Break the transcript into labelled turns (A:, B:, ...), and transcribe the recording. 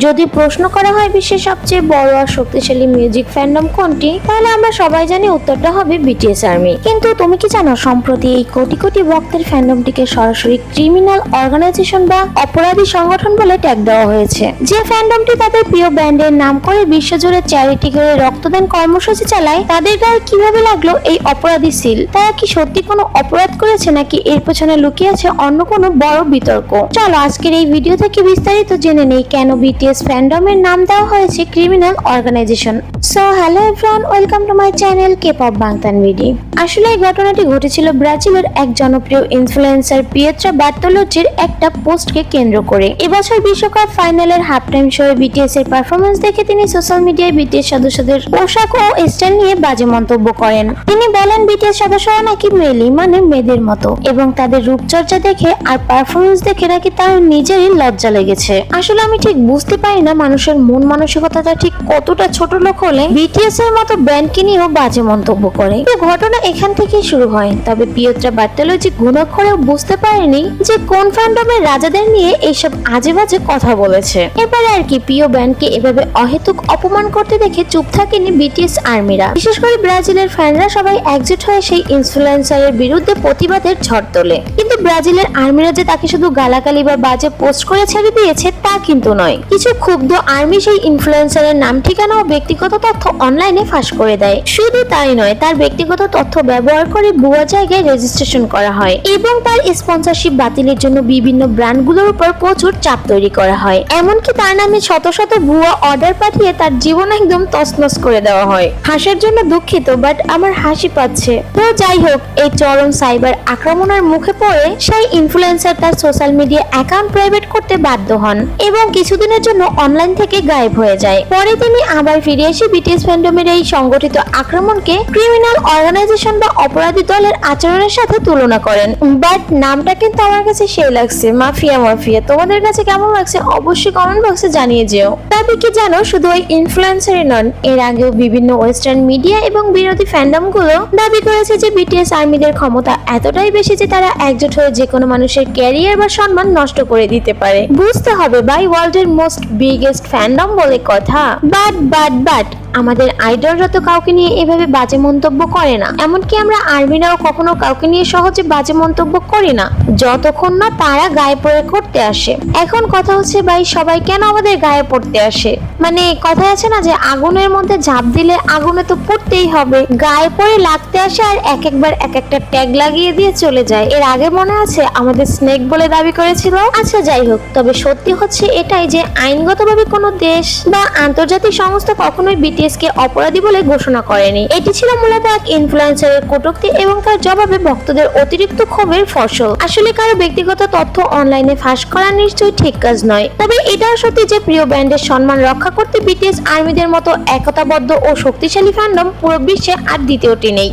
A: যদি প্রশ্ন করা হয় বিশ্বের সবচেয়ে বড় আর শক্তিশালী মিউজিক ফ্যান্ডম কোনটি, তাহলে আমরা সবাই জানি উত্তরটা হবে বিটিএস আর্মি। কিন্তু তুমি কি জানো সম্প্রতি এই কোটি কোটি ভক্তের ফ্যান্ডমটিকে সরাসরি ক্রিমিনাল অর্গানাইজেশন বা অপরাধী সংগঠন বলে ট্যাগ দেওয়া হয়েছে। যে ফ্যান্ডমটি তাদের প্রিয় ব্যান্ডের নাম করে বিশ্বজুড়ে চ্যারিটি করে রক্তদান কর্মসূচি চালায়, তাদের গায়ে কিভাবে লাগলো এই অপরাধী সিল? তারা কি সত্যি কোনো অপরাধ করেছে নাকি এর পেছনে লুকিয়ে আছে অন্য কোনো বড় বিতর্ক? চলো আজকের এই ভিডিও থেকে বিস্তারিত জেনে নেই কেন বিটিএস ফ্যান্ডমের নাম দেওয়া হয়েছে criminal organization. So hello everyone, welcome to my channel K-pop Bangtan ভিডি। আসলে এই ঘটনাটি ঘটেছিল ব্রাজিলের এক জনপ্রিয় ইনফ্লুয়েন্সার পিয়েত্রা বার্তোলুচির একটা পোস্টকে কেন্দ্র করে। এবছর বিশ্বকাপ ফাইনালের হাফ টাইম শোয়ে বিটিএস এর পারফরমেন্স দেখে তিনি সোশ্যাল মিডিয়ায় বিটিএস সদস্যদের পোশাক ও স্টাইল নিয়ে বাজে মন্তব্য করেন। তিনি বলেন বিটিএস সদস্যরা নাকি মেলি মানে মেয়েদের মতো এবং তাদের রূপচর্চা দেখে আর পারফরমেন্স দেখে নাকি তার নিজেরই লজ্জা লেগেছে। আসলে আমি ঠিক বুঝতে পারি না মানুষের মন মানসিকতাটা ঠিক কতটা ছোট লোক হলে বিটিএস এর মতো ব্যান্ডকে নিয়েও বাজে মন্তব্য করে। ঘটনা এখান থেকেই শুরু হয়। তবে পিয়েত্রা বার্তোলুচি ঘুণাক্ষরেও বুঝতে পারেনি যে কোন ফ্যান্ডমের রাজাদের নিয়ে এইসব আজে বাজে কথা বলেছে। এবারে আর কি প্রিয় ব্যান্ডকে এভাবে অহেতুক অপমান করতে দেখে চুপ থাকেনি বিটিএস আর্মিরা। বিশেষ করে ব্রাজিলের ফ্যানরা সবাই একজোট হয়ে সেই ইনফ্লুয়েন্সারের বিরুদ্ধে প্রতিবাদের ঝড় তোলে। কিন্তু ব্রাজিলের আর্মিরা যে তাকে শুধু গালাগালি বা বাজে পোস্ট করে ছেড়ে দিয়েছে তা কিন্তু নয়। কিছু ক্ষুব্ধ আর্মি সেই ইনফ্লুয়েন্সারের নাম ঠিকানা ও ব্যক্তিগত তথ্য অনলাইনে ফাঁস করে দেয়। শুধু তাই নয়, তার ব্যক্তিগত তথ্য ব্যবহার করে ভুয়া জায়গায় রেজিস্ট্রেশন করা হয় এবং তার স্পন্সরশিপ বাতিলের জন্য বিভিন্ন ব্র্যান্ডগুলোর উপর প্রচুর চাপ তৈরি করা হয়। এমনকি তার নামে শত শত ভুয়া অর্ডার পাঠিয়ে তার জীবন একদম তছনছ করে দেওয়া হয়। হাসার জন্য দুঃখিত, বাট আমার হাসি পাচ্ছে। তো যাই হোক, এই চরম সাইবার আক্রমণের মুখে পড়ে সেই ইনফ্লুয়েন্সার তার সোশ্যাল মিডিয়া অ্যাকাউন্ট প্রাইভেট করতে বাধ্য হন এবং কিছুদিনের জন্য অনলাইন থেকে গায়েব হয়ে যায়। পরে তিনি আবার ফিরে এসে বিটিএস ফ্যান্ডমের এই সংগঠিত আক্রমণকে ক্রিমিনাল অর্গানাইজেশন বা অপরাধী দলের আচরণের সাথে তুলনা করেন। বাট নামটা কিন্তু আমার কাছে সেই লাগছে, মাফিয়া মাফিয়া। তোমাদের কাছে কেমন লাগছে অবশ্যই কমেন্ট বক্সে জানিয়ে যেও। তবে কি জানো, শুধু ওই ইনফ্লুয়েন্সারই নন, এর আগেও বিভিন্ন ওয়েস্টার্ন মিডিয়া এবং বিরোধী ফ্যান্ডম গুলো দাবি করেছে যে বিটিএস আর্মিদের ক্ষমতা এতটাই বেশি যে তারা একজোট হয়ে যে কোনো মানুষের ক্যারিয়ার বা সম্মান নষ্ট করে দিতে পারে। বুঝতে হবে ভাই, ওয়ার্ল্ডের মোস্ট বিগেস্ট ফ্যান্ডম বলে কথা। বাট আমাদের আইডলরা তো কাউকে নিয়ে এভাবে বাজে মন্তব্য করে না। এমনকি আমরা আর্মিরাও কখনো কাউকে নিয়ে সহজে বাজে মন্তব্য করি না যতক্ষণ না তারা গায়ে পড়ে করতে আসে। এখন কথা হচ্ছে ভাই, সবাই কেন আমাদের গায়ে পড়তে আসে? মানে কথা আছে না যে আগুনের মধ্যে ঝাঁপ দিলে আগুনে তো পড়তেই হবে। গায়ে পড়ে লাগতে আসে আর একবার এক একটা ট্যাগ লাগিয়ে দিয়ে চলে যায়। এর আগে মনে আছে আমাদের স্নেক বলে দাবি করেছিল। আচ্ছা যাই হোক, তবে সত্যি হচ্ছে এটাই যে আইনগতভাবে কোনো দেশ বা আন্তর্জাতিক সংস্থা কখনোই বিটিএস কে অপরাধী বলে ঘোষণা করেনি। এটি ছিল মূলত এক ইনফ্লুয়েন্সারের কটূক্তি এবং তার জবাবে ভক্তদের অতিরিক্ত ক্ষোভের ফসল। আসলে কারো ব্যক্তিগত তথ্য অনলাইনে ফাঁস করা নিশ্চয়ই ঠিক কাজ নয়। তবে এটাও সত্যি যে প্রিয় ব্যান্ডের সম্মান রক্ষা করতে বিটিএস আর্মিদের মতো একতাবদ্ধ ও শক্তিশালী ফ্যান্ডম পুরো বিশ্বে আর দ্বিতীয়টি নেই।